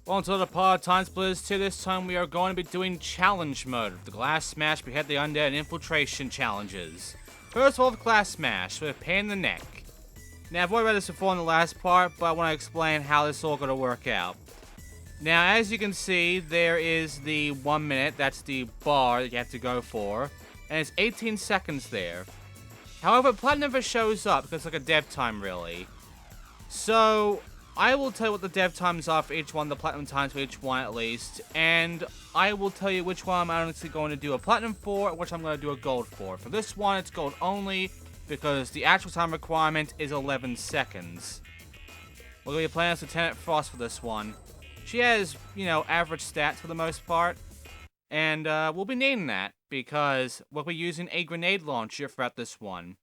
Welcome to the pod, TimeSplitters 2. This time we are going to be doing challenge mode. The glass smash, behead the undead, and infiltration challenges. First of all, the glass smash with a pain in the neck. Now, I've already read this before in the last part, but I want to explain how this is all going to work out. Now, as you can see, there is the 1 minute. That's the bar that you have to go for. And it's 18 seconds there. However, Platinum never shows up because it's like a dev time, really. So, I will tell you what the dev times are for each one, the platinum times for each one at least, and I will tell you which one I'm honestly going to do a platinum for, and which I'm going to do a gold for. For this one, it's gold only, because the actual time requirement is 11 seconds. We're going to be playing as Lieutenant Frost for this one. She has, you know, average stats for the most part, and we'll be naming that, because we'll be using a grenade launcher throughout this one.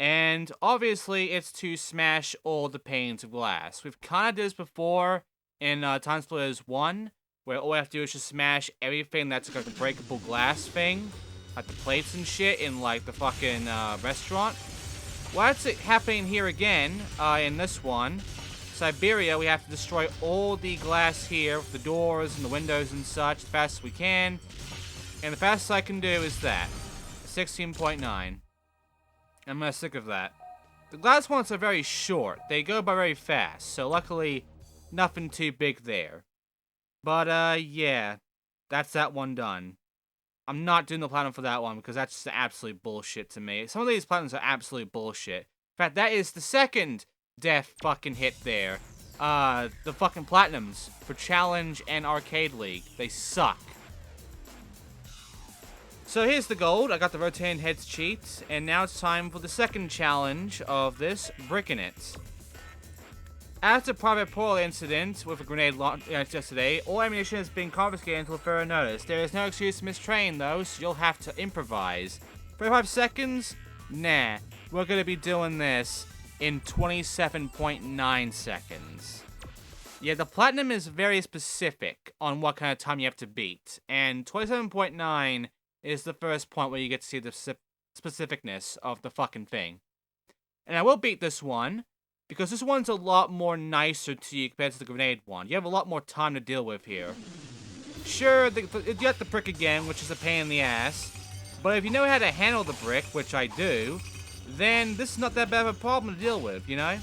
And obviously, it's to smash all the panes of glass. We've kind of did this before in TimeSplitters 1, where all we have to do is just smash everything that's like a breakable glass thing, like the plates and shit in like the fucking restaurant. Well, that's happening here again in this one. Siberia, we have to destroy all the glass here, with the doors and the windows and such, as fast as we can. And the fastest I can do is that, 16.9. I'm gonna stick with that. The glass ones are very short. They go by very fast, so luckily, nothing too big there. But, yeah. That's that one done. I'm not doing the platinum for that one, because that's just absolute bullshit to me. Some of these platinums are absolute bullshit. In fact, that is the second death fucking hit there. The fucking platinums for Challenge and Arcade League. They suck. So here's the gold. I got the rotating heads cheat, and now it's time for the second challenge of this, bricking it. After Private Portal incident with a grenade launch yesterday, all ammunition has been confiscated until further notice. There is no excuse to mistrain though, so you'll have to improvise. 35 seconds? Nah. We're gonna be doing this in 27.9 seconds. Yeah, the platinum is very specific on what kind of time you have to beat, and 27.9 is the first point where you get to see the specificness of the fucking thing. And I will beat this one, because this one's a lot more nicer to you compared to the grenade one. You have a lot more time to deal with here. Sure, you get the brick again, which is a pain in the ass, but if you know how to handle the brick, which I do, then this is not that bad of a problem to deal with, you know?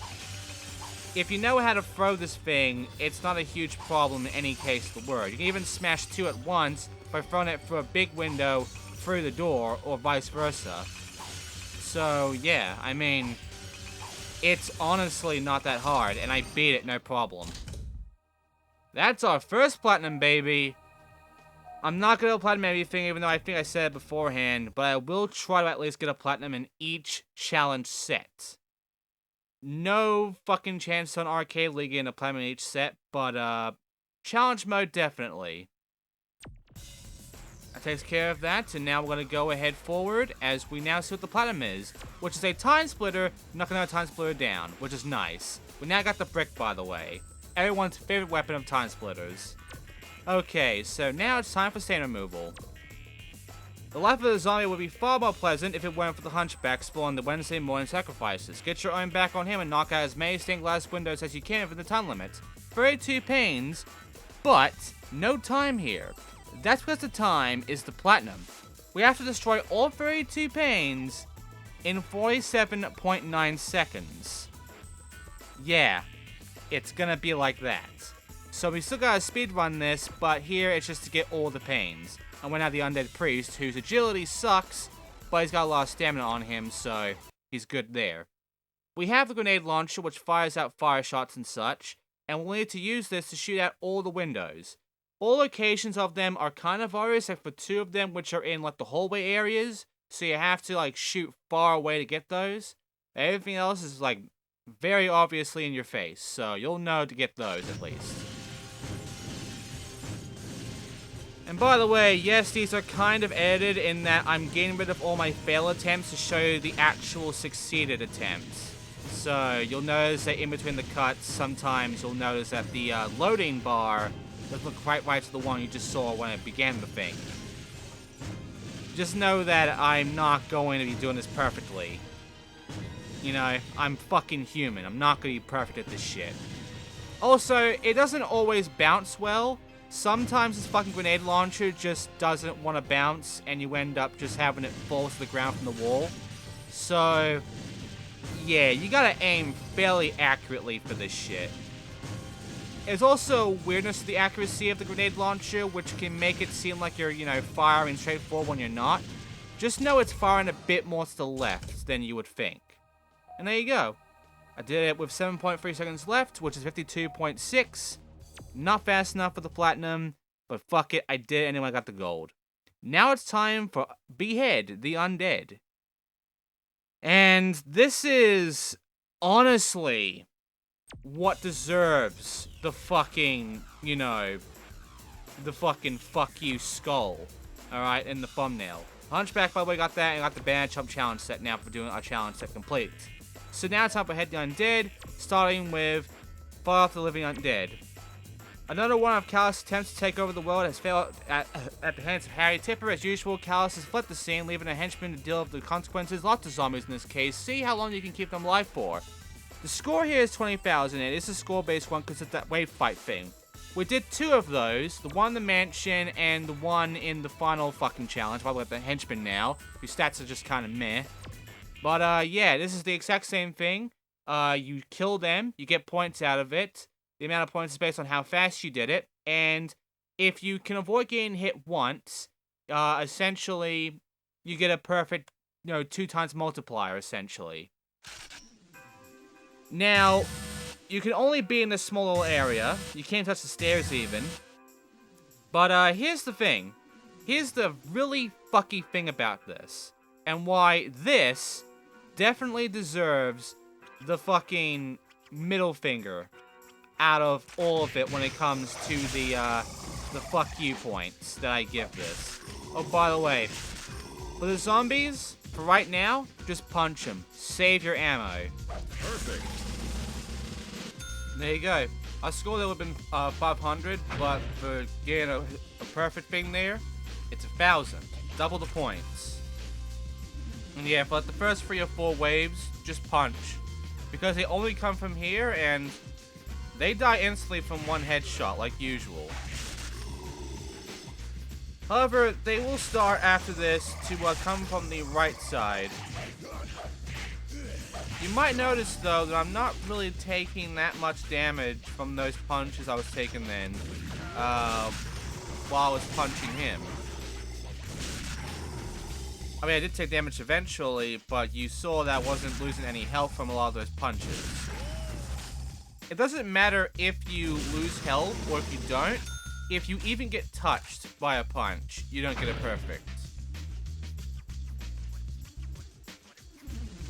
If you know how to throw this thing, it's not a huge problem in any case of the word. You can even smash two at once by throwing it through a big window through the door, or vice versa. So, yeah, I mean, it's honestly not that hard, and I beat it no problem. That's our first platinum, baby. I'm not going to platinum everything, even though I think I said it beforehand, but I will try to at least get a platinum in each challenge set. No fucking chance on Arcade League getting a platinum in each set, but, challenge mode, definitely. That takes care of that, and now we're going to go ahead forward as we now see what the platinum is, which is a time splitter, knocking another time splitter down, which is nice. We now got the brick, by the way. Everyone's favorite weapon of time splitters. Okay, so now it's time for stain removal. The life of the zombie would be far more pleasant if it weren't for the hunchback spawning the Wednesday morning sacrifices. Get your own back on him and knock out as many stained glass windows as you can within the time limit. 32 panes, but no time here. That's because the time is the platinum. We have to destroy all 32 panes in 47.9 seconds. Yeah, it's gonna be like that. So we still gotta speedrun this, but here it's just to get all the panes. And we have the undead priest, whose agility sucks, but he's got a lot of stamina on him, so he's good there. We have the grenade launcher, which fires out fire shots and such, and we'll need to use this to shoot out all the windows. All locations of them are kind of obvious, except for two of them, which are in like the hallway areas, so you have to like shoot far away to get those. Everything else is like very obviously in your face, so you'll know to get those at least. And by the way, yes, these are kind of edited in that I'm getting rid of all my fail attempts to show you the actual succeeded attempts. So you'll notice that in between the cuts, sometimes you'll notice that the loading bar doesn't look quite right to the one you just saw when it began the thing. Just know that I'm not going to be doing this perfectly. You know, I'm fucking human. I'm not going to be perfect at this shit. Also, it doesn't always bounce well. Sometimes this fucking grenade launcher just doesn't want to bounce, and you end up just having it fall to the ground from the wall. So, yeah, you gotta aim fairly accurately for this shit. There's also weirdness to the accuracy of the grenade launcher, which can make it seem like you're, firing straight forward when you're not. Just know it's firing a bit more to the left than you would think. And there you go. I did it with 7.3 seconds left, which is 52.6. Not fast enough for the platinum, but fuck it, I did it anyway, I got the gold. Now it's time for Behead the Undead. And this is, honestly, what deserves the fucking, the fucking fuck you skull. Alright, in the thumbnail. Hunchback, by the way, got that, and got the Band Chump challenge set now for doing our challenge set complete. So now it's time for Behead the Undead, starting with Fight Off the Living Undead. Another one of Callus' attempts to take over the world has failed at the hands of Harry Tipper. As usual, Callus has fled the scene, leaving a henchman to deal with the consequences. Lots of zombies in this case. See how long you can keep them alive for. The score here is 20,000, and it's a score-based one because it's that wave fight thing. We did 2 of those, the one in the mansion and the one in the final fucking challenge. By the way, the henchman now, whose stats are just kind of meh. But yeah, this is the exact same thing. You kill them, you get points out of it. The amount of points is based on how fast you did it. And if you can avoid getting hit once, essentially, you get a perfect, 2 times multiplier, essentially. Now, you can only be in this small little area. You can't touch the stairs, even. But, here's the thing. Here's the really fucky thing about this. And why this definitely deserves the fucking middle finger out of all of it when it comes to the fuck you points that I give this. Oh, by the way, for the zombies, for right now, just punch them. Save your ammo. Perfect. There you go. I scored it would have been 500, but for getting a perfect thing there, it's 1,000. Double the points. And yeah, for like the first 3 or 4 waves, just punch. Because they only come from here, and they die instantly from one headshot, like usual. However, they will start after this to come from the right side. You might notice, though, that I'm not really taking that much damage from those punches I was taking then, while I was punching him. I mean, I did take damage eventually, but you saw that I wasn't losing any health from a lot of those punches. It doesn't matter if you lose health or if you don't. If you even get touched by a punch, you don't get a perfect.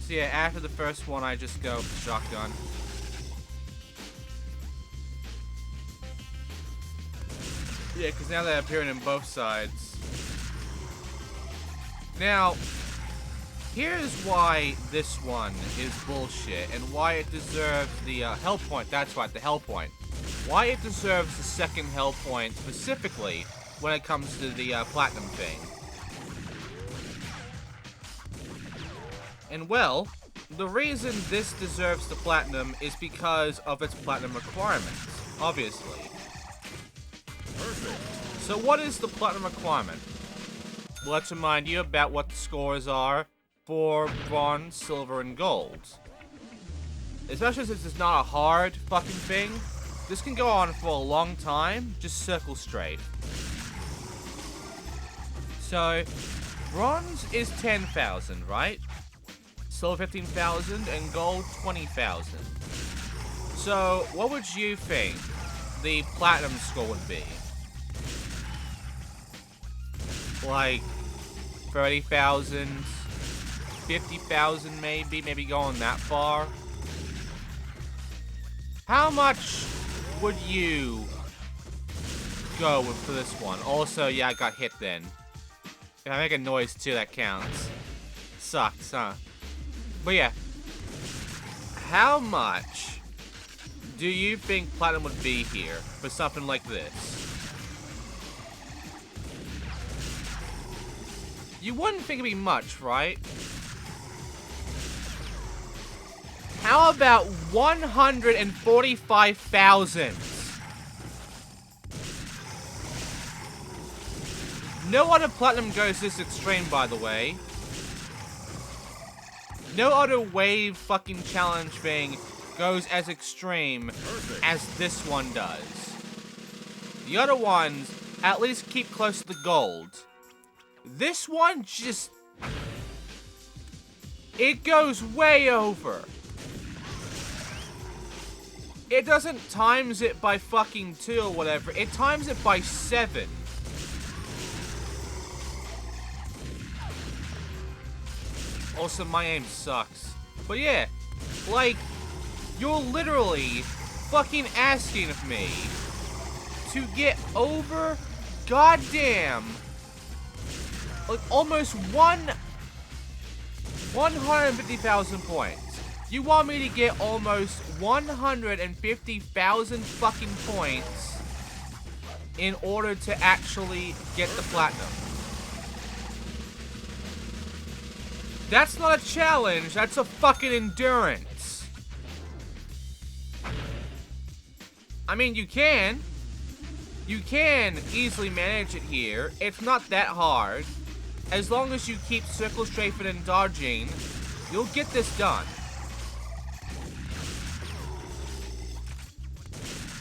So yeah, after the first one, I just go shotgun. Yeah, because now they're appearing on both sides. Now, here's why this one is bullshit, and why it deserves the hell point. That's right, the hell point. Why it deserves the second hell point specifically when it comes to the platinum thing. And well, the reason this deserves the platinum is because of its platinum requirements, obviously. Perfect. So what is the platinum requirement? Well, let's remind you about what the scores are for bronze, silver, and gold. Especially since it's not a hard fucking thing, this can go on for a long time. Just circle straight. So, bronze is 10,000, right? Silver 15,000, and gold 20,000. So, what would you think the platinum score would be? Like 30,000, 50,000 maybe going that far. How much would you go with for this one? Also, yeah, I got hit then. If I make a noise too, that counts. Sucks, huh? But yeah, how much do you think platinum would be here for something like this? You wouldn't think it'd be much, right? How about 145,000? No other platinum goes this extreme, by the way. No other wave fucking challenge thing goes as extreme as this one does. The other ones at least keep close to the gold. This one just... it goes way over. It doesn't times it by fucking 2 or whatever. It times it by 7. Also, my aim sucks. But yeah, like, you're literally fucking asking of me to get over goddamn, like, almost 150,000 points. You want me to get almost 150,000 fucking points in order to actually get the platinum. That's not a challenge, that's a fucking endurance. I mean, you can easily manage it here. It's not that hard. As long as you keep circle strafing and dodging, you'll get this done.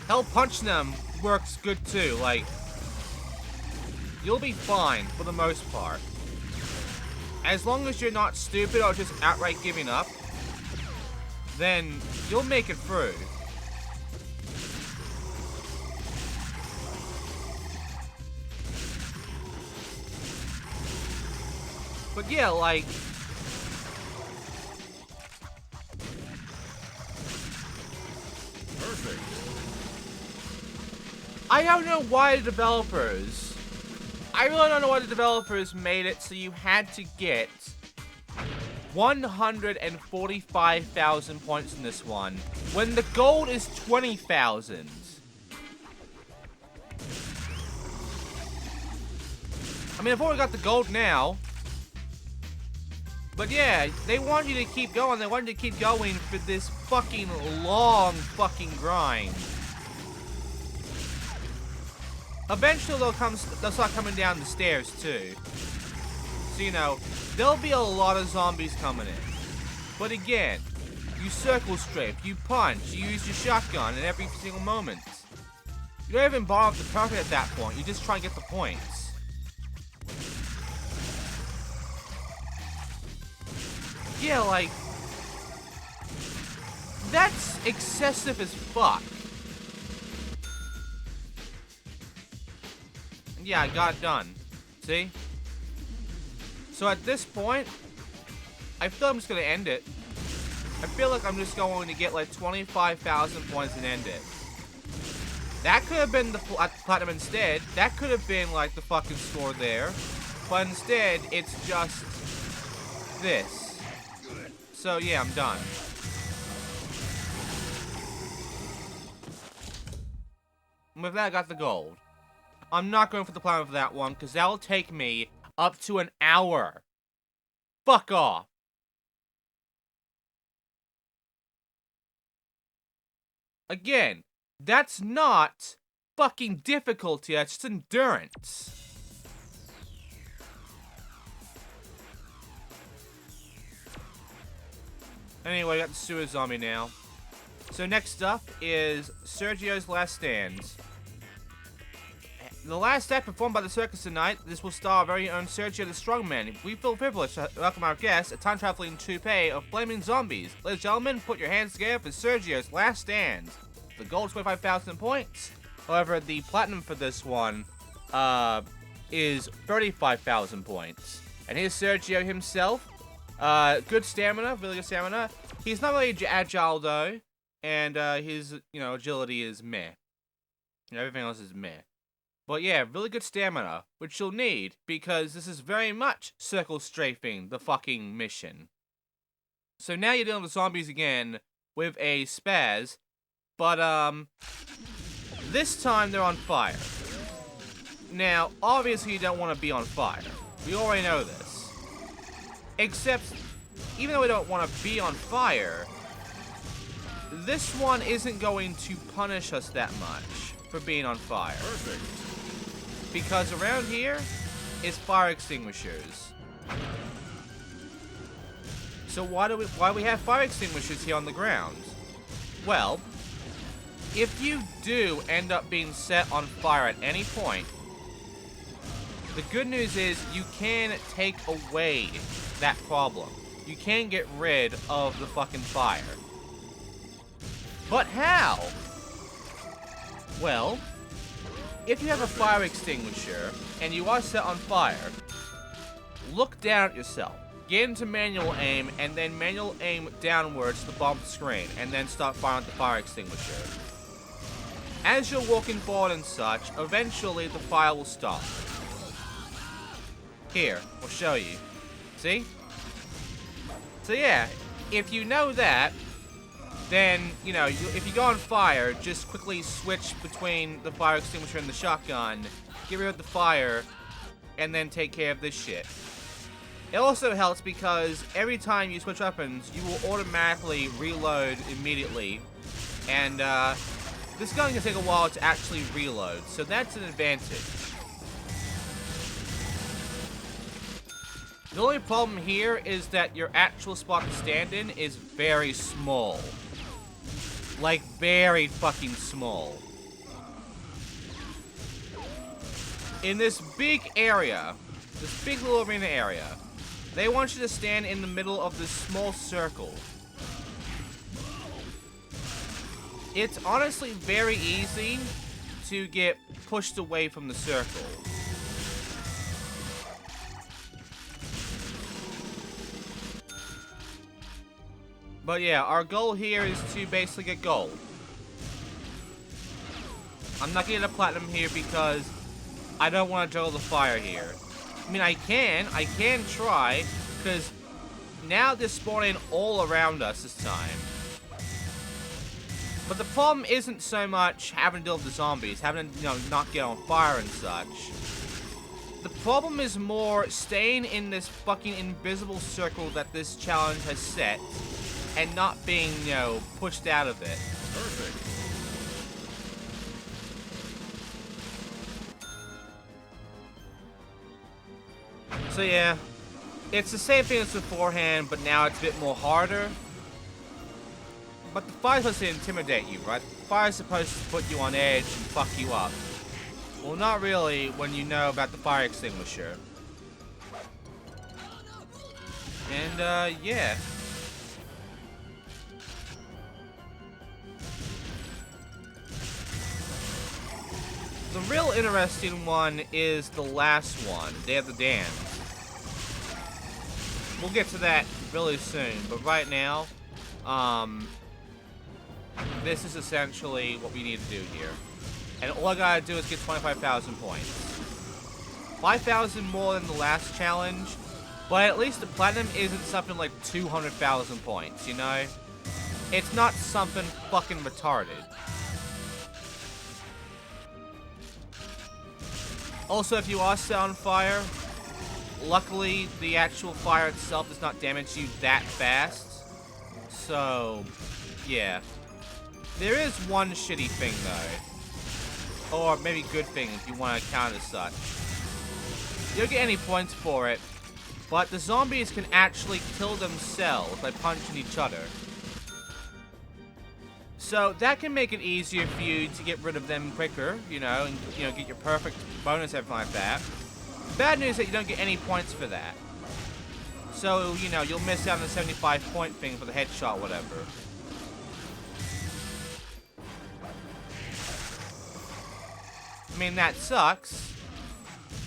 Hell, punching them works good too, like, you'll be fine for the most part. As long as you're not stupid or just outright giving up, then you'll make it through. But yeah, like... perfect. I don't know why the developers... I really don't know why the developers made it so you had to get 145,000 points in this one, when the gold is 20,000. I mean, I've already got the gold now. But yeah, they want you to keep going. They want you to keep going for this fucking long fucking grind. Eventually they'll start coming down the stairs too. So, you know, there'll be a lot of zombies coming in. But again, you circle strafe, you punch, you use your shotgun in every single moment. You don't even bother with the target at that point, you just try and get the points. Yeah, like, that's excessive as fuck. Yeah, I got it done. See? So at this point, I feel I'm just gonna end it. I feel like I'm just going to get like 25,000 points and end it. That could have been the platinum instead. That could have been like the fucking score there. But instead, it's just this. So yeah, I'm done. And with that, I got the gold. I'm not going for the platinum for that one, because that'll take me up to an hour. Fuck off. Again, that's not fucking difficulty, that's just endurance. Anyway, I got the sewer zombie now. So next up is Sergio's Last Stand. The last act performed by the circus tonight, this will star our very own Sergio the Strongman. We feel privileged to welcome our guest, a time-traveling toupee of flaming zombies. Ladies and gentlemen, put your hands together for Sergio's Last Stand. The gold is 25,000 points. However, the platinum for this one is 35,000 points. And here's Sergio himself. Good stamina, really good stamina. He's not really agile though, and his agility is meh. Everything else is meh. But yeah, really good stamina, which you'll need, because this is very much circle strafing the fucking mission. So now you're dealing with zombies again with a spaz, but this time they're on fire. Now, obviously you don't want to be on fire. We already know this. Except, even though we don't want to be on fire, this one isn't going to punish us that much for being on fire. Perfect. Because around here is fire extinguishers. So why do we have fire extinguishers here on the ground? Well, if you do end up being set on fire at any point, the good news is you can take away that problem. You can get rid of the fucking fire. But how? Well, if you have a fire extinguisher and you are set on fire, look down at yourself. Get into manual aim and then manual aim downwards to the bottom of the screen and then start firing at the fire extinguisher. As you're walking forward and such, eventually the fire will stop. Here, I'll show you. See? So yeah, if you know that, then, you know, if you go on fire, just quickly switch between the fire extinguisher and the shotgun, get rid of the fire, and then take care of this shit. It also helps because every time you switch weapons, you will automatically reload immediately, and this gun can take a while to actually reload, so that's an advantage. The only problem here is that your actual spot to stand in is very small. Like, very fucking small. In this big area, this big little arena area, they want you to stand in the middle of this small circle. It's honestly very easy to get pushed away from the circle. But yeah, our goal here is to basically get gold. I'm not getting a platinum here because I don't want to juggle the fire here. I mean, I can try, because now they're spawning all around us this time. But the problem isn't so much having to deal with the zombies, having to, you know, not get on fire and such. The problem is more staying in this fucking invisible circle that this challenge has set, and not being, you know, pushed out of it. Perfect. So yeah, it's the same thing as beforehand, but now it's a bit more harder. But the fire's supposed to intimidate you, right? The fire's supposed to put you on edge and fuck you up. Well, not really when you know about the fire extinguisher. And, yeah. The real interesting one is the last one, Day of the Damned. We'll get to that really soon, but right now, this is essentially what we need to do here. And all I gotta do is get 25,000 points. 5,000 more than the last challenge, but at least the platinum isn't something like 200,000 points, you know? It's not something fucking retarded. Also, if you are set on fire, luckily the actual fire itself does not damage you that fast. So, yeah. There is one shitty thing though. Or maybe good thing if you want to count as such. You don't get any points for it, but the zombies can actually kill themselves by punching each other. So that can make it easier for you to get rid of them quicker, you know, and get your perfect bonus, everything like that. Bad news is that you don't get any points for that. So, you know, you'll miss out on the 75-point thing for the headshot, whatever. I mean, that sucks.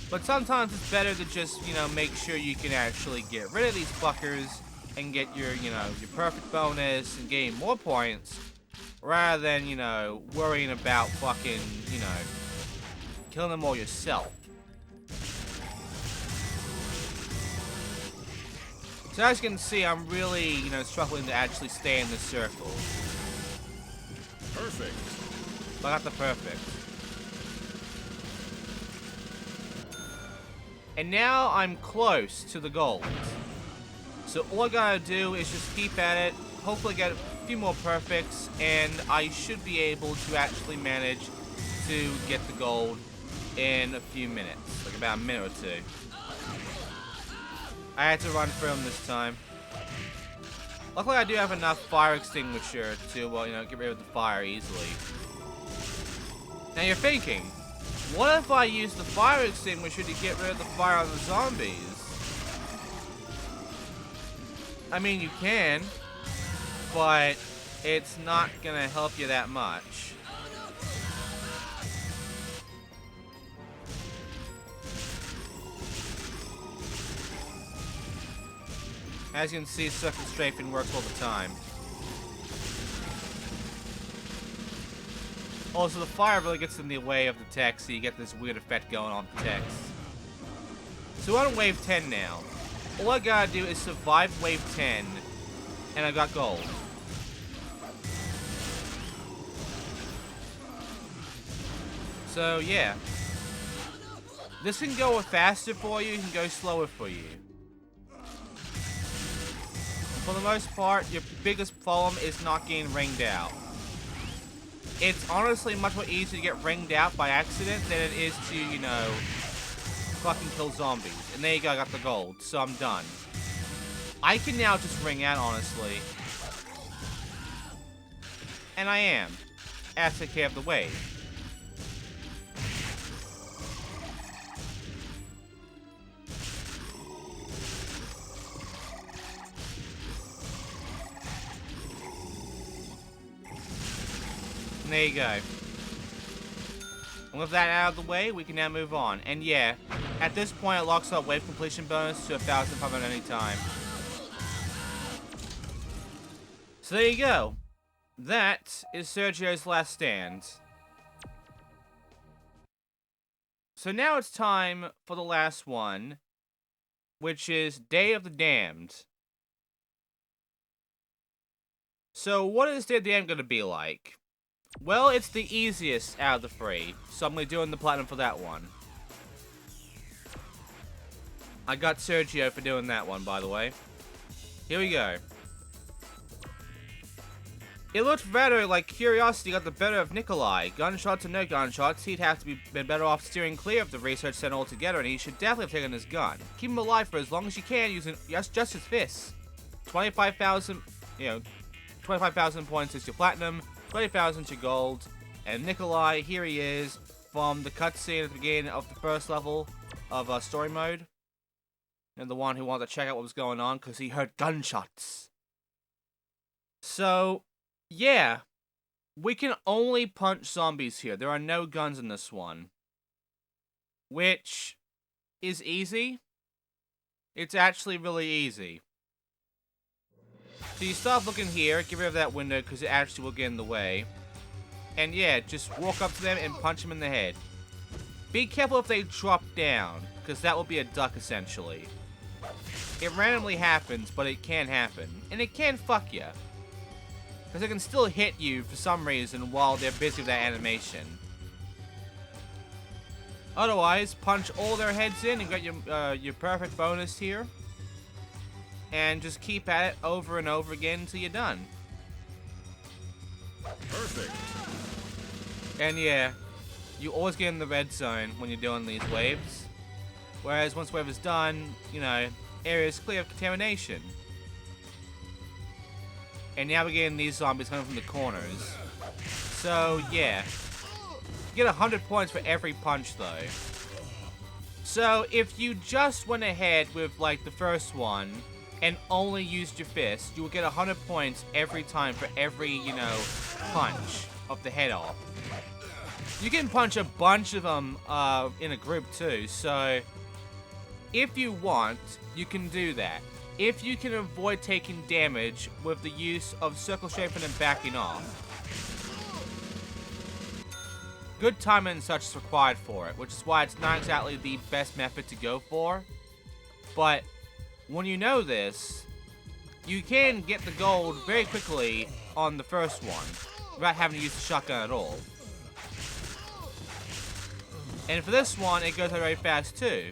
But sometimes it's better to just, you know, make sure you can actually get rid of these fuckers and get your, you know, your perfect bonus and gain more points. Rather than, you know, worrying about fucking, you know, killing them all yourself. So as you can see, I'm really, you know, struggling to actually stay in this circle. Perfect. I got the perfect. And now I'm close to the gold. So all I gotta do is just keep at it, hopefully get few more perfects, and I should be able to actually manage to get the gold in a few minutes, like about a minute or two. I had to run through them this time. Luckily, I do have enough fire extinguisher to, well, you know, get rid of the fire easily. Now you're thinking, what if I use the fire extinguisher to get rid of the fire on the zombies? I mean, you can, but it's not gonna help you that much. As you can see, circle strafing works all the time. Also, the fire really gets in the way of the text, so you get this weird effect going on with the text. So we're on wave 10 now. All I gotta do is survive wave 10, and I got gold. So, yeah. This can go faster for you, it can go slower for you. For the most part, your biggest problem is not getting ringed out. It's honestly much more easy to get ringed out by accident than it is to, you know, fucking kill zombies. And there you go, I got the gold, so I'm done. I can now just ring out, honestly. And I am. As I take care of the wave. And there you go. And with that out of the way, we can now move on. And yeah, at this point, it locks up wave completion bonus to 1,500 any time. So there you go. That is Sergio's last stand. So now it's time for the last one, which is Day of the Damned. So what is Day of the Damned going to be like? Well, it's the easiest out of the three, so I'm going to be doing the platinum for that one. I got Sergio for doing that one, by the way. Here we go. It looked better like curiosity got the better of Nikolai. Gunshots or no gunshots, he'd have to been better off steering clear of the research center altogether, and he should definitely have taken his gun. Keep him alive for as long as you can using just his fists. 25,000, you know, 25,000 points is your platinum. 20,000 to gold, and Nikolai, here he is, from the cutscene at the beginning of the first level of story mode. And the one who wanted to check out what was going on, because he heard gunshots. So, yeah. We can only punch zombies here. There are no guns in this one. Which is easy. It's actually really easy. So you start looking here, get rid of that window because it actually will get in the way. And yeah, just walk up to them and punch them in the head. Be careful if they drop down, because that will be a duck essentially. It randomly happens, but it can happen. And it can fuck you. Because it can still hit you for some reason while they're busy with that animation. Otherwise, punch all their heads in and get your perfect bonus here. And just keep at it over and over again until you're done. Perfect. And yeah, you always get in the red zone when you're doing these waves. Whereas once wave is done, you know, area is clear of contamination. And now we're getting these zombies coming from the corners. So yeah, you get 100 points for every punch though. So if you just went ahead with like the first one, and only used your fist, you will get 100 points every time for every, you know, punch of the head off. You can punch a bunch of them in a group too, so if you want, you can do that. If you can avoid taking damage with the use of circle strafing and backing off. Good timing and such is required for it, which is why it's not exactly the best method to go for, but when you know this, you can get the gold very quickly on the first one, without having to use the shotgun at all. And for this one, it goes very fast too.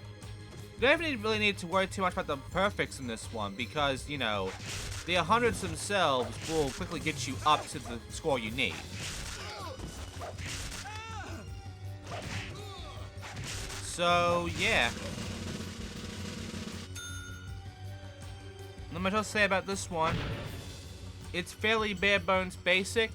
You don't even really need to worry too much about the perfects in this one, because, you know, the 100s themselves will quickly get you up to the score you need. So, yeah. Not much else to say about this one. It's fairly bare bones basic.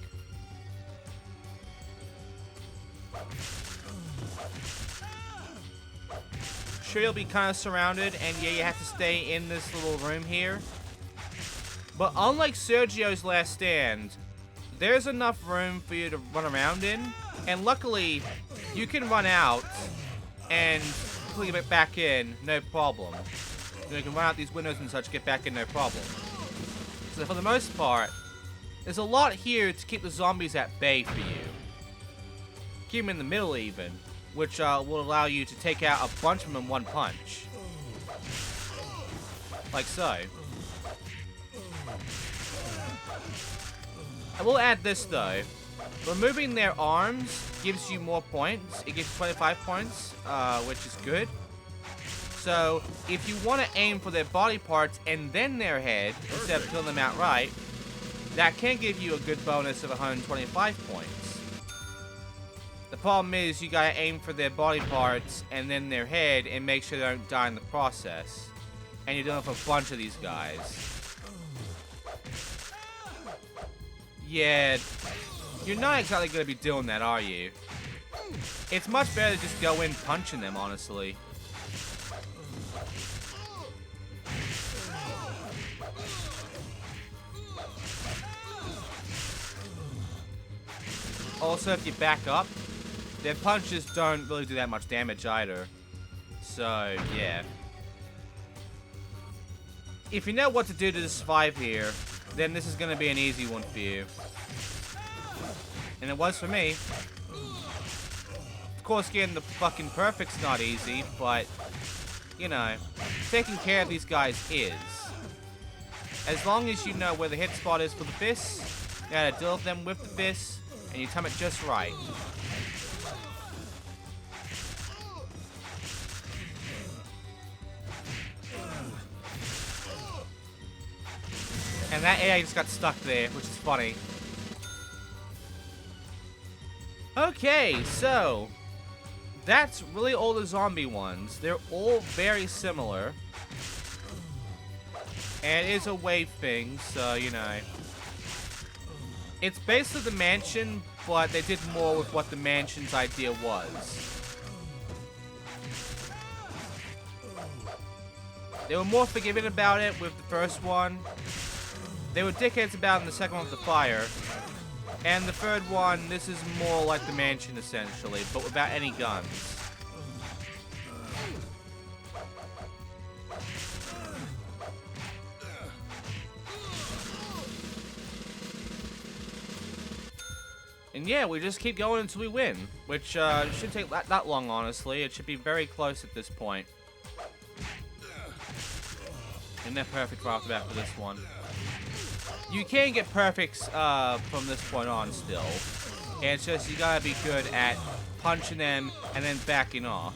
Sure, you'll be kind of surrounded, and yeah, you have to stay in this little room here. But unlike Sergio's Last Stand, there's enough room for you to run around in, and luckily, you can run out and quickly get back in, no problem. You can run out these windows and such, get back in, no problem. So for the most part, there's a lot here to keep the zombies at bay for you. Keep them in the middle even, which will allow you to take out a bunch of them in one punch. Like so. I will add this though. Removing their arms gives you more points. It gives you 25 points, which is good. So, if you want to aim for their body parts and then their head, instead of killing them outright, that can give you a good bonus of 125 points. The problem is, you gotta aim for their body parts and then their head and make sure they don't die in the process. And you're doing it for a bunch of these guys. Yeah, you're not exactly gonna be doing that, are you? It's much better to just go in punching them, honestly. Also, if you back up, their punches don't really do that much damage either. So, yeah. If you know what to do to survive here, then this is going to be an easy one for you. And it was for me. Of course, getting the fucking perfect's not easy, but, you know, taking care of these guys is. As long as you know where the hit spot is for the fists, you gotta deal with them with the fists, and you time it just right. And that AI just got stuck there, which is funny. Okay, so that's really all the zombie ones. They're all very similar. And it is a wave thing, so, you know. It's basically the mansion, but they did more with what the mansion's idea was. They were more forgiving about it with the first one. They were dickheads about it in the second one with the fire. And the third one, this is more like the mansion, essentially, but without any guns. And yeah, we just keep going until we win, which shouldn't take that long, honestly. It should be very close at this point. And they're perfect right off the bat for this one. You can get perfects from this point on still. And it's just you gotta be good at punching them and then backing off.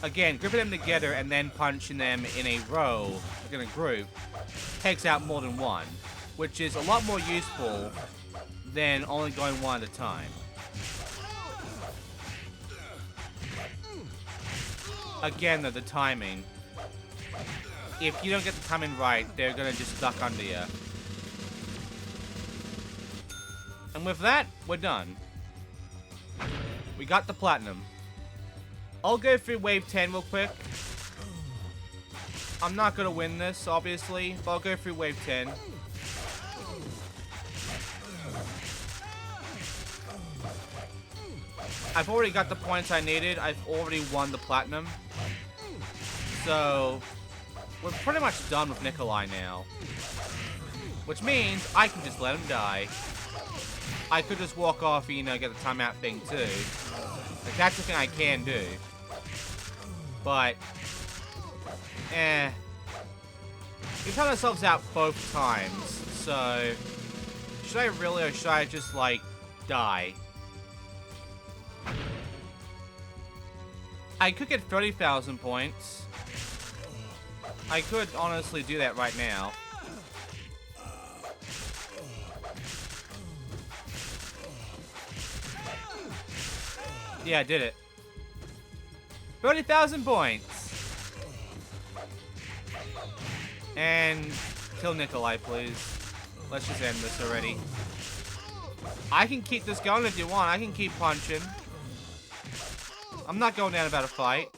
Again, gripping them together and then punching them in a row, like in a group, takes out more than one, which is a lot more useful than only going one at a time. Again, though, the timing. If you don't get the timing right, they're gonna just duck under you. And with that, we're done. We got the platinum. I'll go through wave 10 real quick. I'm not gonna win this, obviously, but I'll go through wave 10. I've already got the points I needed. I've already won the platinum. So, we're pretty much done with Nikolai now. Which means I can just let him die. I could just walk off and, you know, get the timeout thing too. Like, that's the thing I can do. But, we found ourselves out both times. So, should I really, or should I just, like, die? I could get 30,000 points. I could honestly do that right now. Yeah, I did it. 30,000 points. And kill Nikolai, please. Let's just end this already. I can keep this going if you want. I can keep punching. I'm not going down about a fight.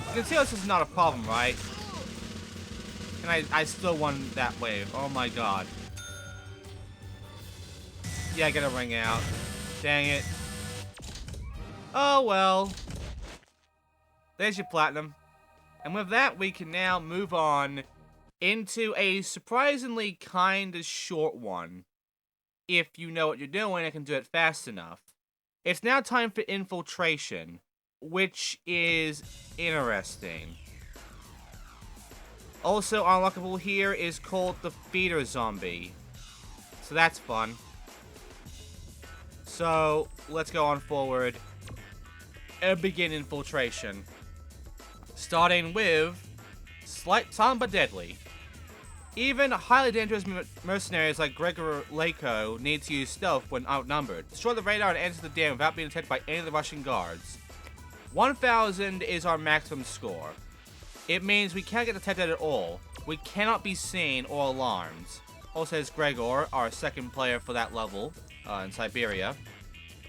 You can see this is not a problem, right? And I still won that wave. Oh my god. Yeah, I gotta ring out. Dang it. Oh well. There's your platinum. And with that, we can now move on into a surprisingly kind of short one. If you know what you're doing, I can do it fast enough. It's now time for infiltration, which is interesting. Also unlockable here is called the feeder zombie. So that's fun. So let's go on forward and begin infiltration. Starting with silent but deadly. Even highly dangerous mercenaries like Gregor Lako need to use stealth when outnumbered. Destroy the radar and enter the dam without being detected by any of the Russian guards. 1,000 is our maximum score. It means we can't get detected at all. We cannot be seen or alarmed. Also says Gregor, our second player for that level in Siberia.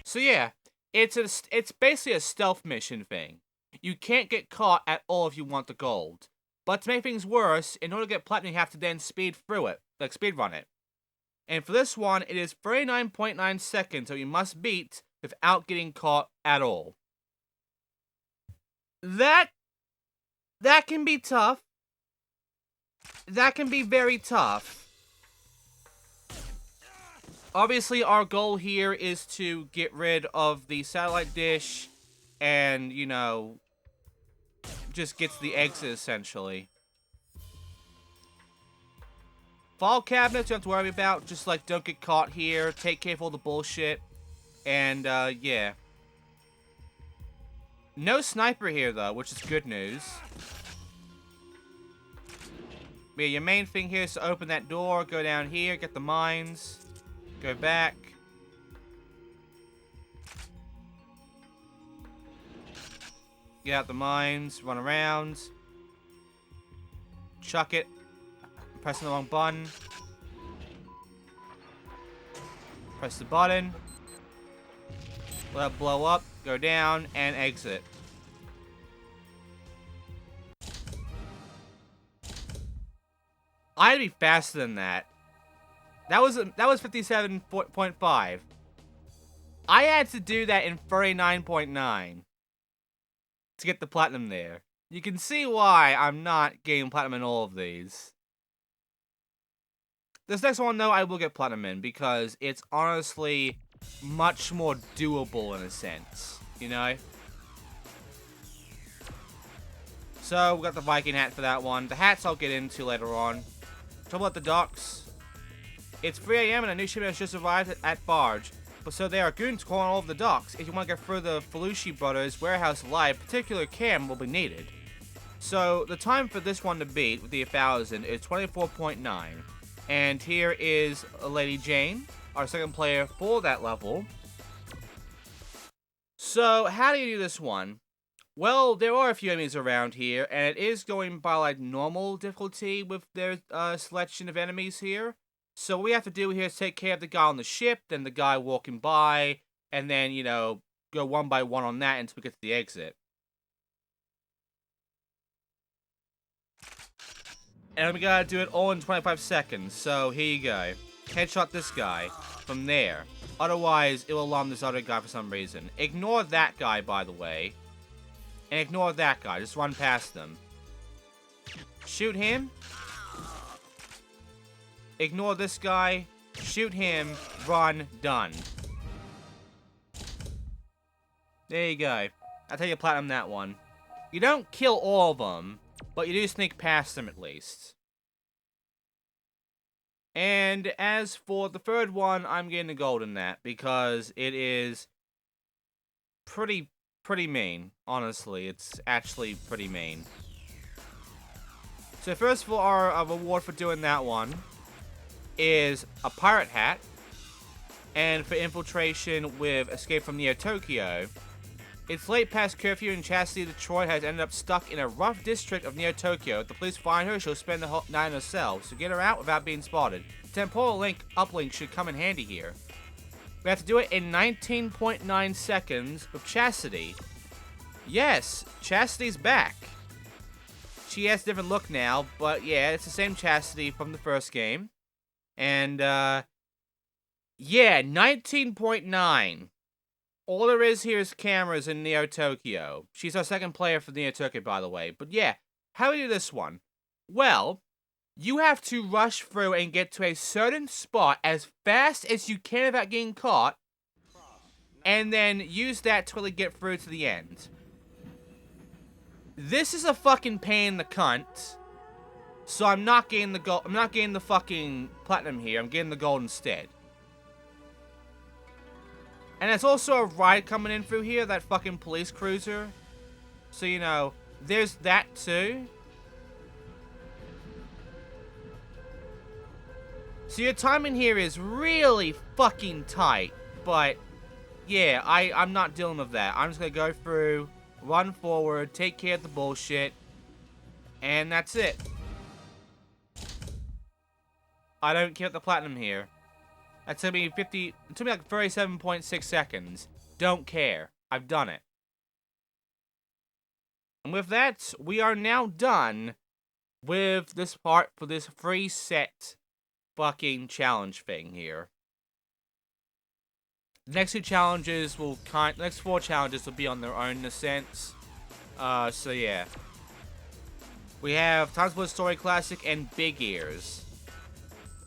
So yeah, it's basically a stealth mission thing. You can't get caught at all if you want the gold. But to make things worse, in order to get platinum, you have to then speed through it, like speed run it. And for this one, it is 39.9 seconds that you must beat without getting caught at all. That can be tough. That can be very tough. Obviously, our goal here is to get rid of the satellite dish and, you know, just get to the exit, essentially. File cabinets you don't have to worry about. Just, like, don't get caught here. Take care of all the bullshit. And, yeah. No sniper here, though, which is good news. Yeah, your main thing here is to open that door, go down here, get the mines, go back. Get out the mines, run around. Chuck it. Pressing the wrong button. Press the button. Let it blow up, go down, and exit. I had to be faster than that. That was 57.5. I had to do that in 39.9 to get the platinum there. You can see why I'm not getting platinum in all of these. This next one, though, I will get platinum in because it's honestly much more doable in a sense, you know? So, we got the Viking hat for that one. The hats I'll get into later on. Trouble at the docks. It's 3 AM and a new shipment has just arrived at barge. But so there are goons calling all over the docks. If you want to get through the Felucci brothers' warehouse alive, particular cam will be needed. So, the time for this one to beat with the 1,000 is 24.9. And here is Lady Jane, our second player for that level. So, how do you do this one? Well, there are a few enemies around here, and it is going by, like, normal difficulty with their selection of enemies here. So what we have to do here is take care of the guy on the ship, then the guy walking by, and then, you know, go one by one on that until we get to the exit. And we gotta do it all in 25 seconds, so here you go. Headshot this guy from there. Otherwise, it will alarm this other guy for some reason. Ignore that guy, by the way. And ignore that guy. Just run past them. Shoot him. Ignore this guy. Shoot him. Run. Done. There you go. I'll tell you platinum that one. You don't kill all of them, but you do sneak past them at least. And as for the third one, I'm getting a gold in that because it is pretty mean. Honestly, it's actually pretty mean. So first of all, our reward for doing that one is a pirate hat. And for infiltration with Escape from NeoTokyo, it's late past curfew and Chastity Detroit has ended up stuck in a rough district of NeoTokyo. If the police find her, she'll spend the whole night in her cell, so get her out without being spotted. Temporal uplink should come in handy here. We have to do it in 19.9 seconds with Chastity. Yes, Chastity's back. She has a different look now, but yeah, it's the same Chastity from the first game. And, yeah, 19.9. All there is here is cameras in NeoTokyo. She's our second player for NeoTokyo, by the way. But yeah, how do we do this one? Well, you have to rush through and get to a certain spot as fast as you can without getting caught, and then use that to really get through to the end. This is a fucking pain in the cunt. So I'm not getting the gold. I'm not getting the fucking platinum here. I'm getting the gold instead. And there's also a ride coming in through here, that fucking police cruiser. So, you know, there's that too. So your timing here is really fucking tight. But, yeah, I'm not dealing with that. I'm just gonna go through, run forward, take care of the bullshit. And that's it. I don't care about the platinum here. That took me it took me like 37.6 seconds. Don't care. I've done it. And with that, we are now done with this part for this free set fucking challenge thing here. The next two challenges will the next 4 challenges will be on their own in a sense. So yeah. We have TimeSplitters Story Classic and Big Ears.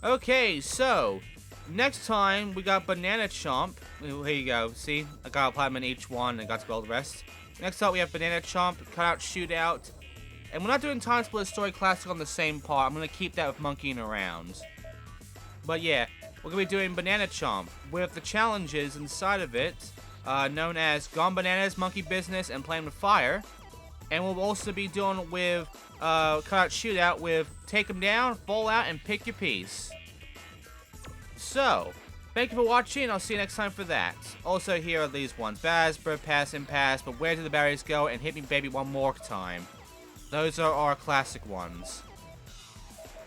Okay, so next time, we got Banana Chomp. Here you go. See? I got a platinum in each one and got to go all the rest. Next up, we have Banana Chomp, Cutout Shootout. And we're not doing TimeSplitters Story Classic on the same part. I'm going to keep that with monkeying around. But yeah, we're going to be doing Banana Chomp with the challenges inside of it, known as Gone Bananas, Monkey Business, and Playing with Fire. And we'll also be doing with Cutout Shootout with Take 'em Down, Fall Out, and Pick Your Piece. So, thank you for watching, I'll see you next time for that. Also, here are these ones. Baz, Bird Pass, Impasse, but where do the barriers go, and Hit Me Baby One More Time. Those are our classic ones.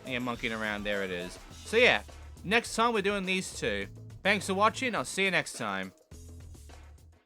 Yeah, monkeying around, there it is. So yeah, next time we're doing these two. Thanks for watching, I'll see you next time.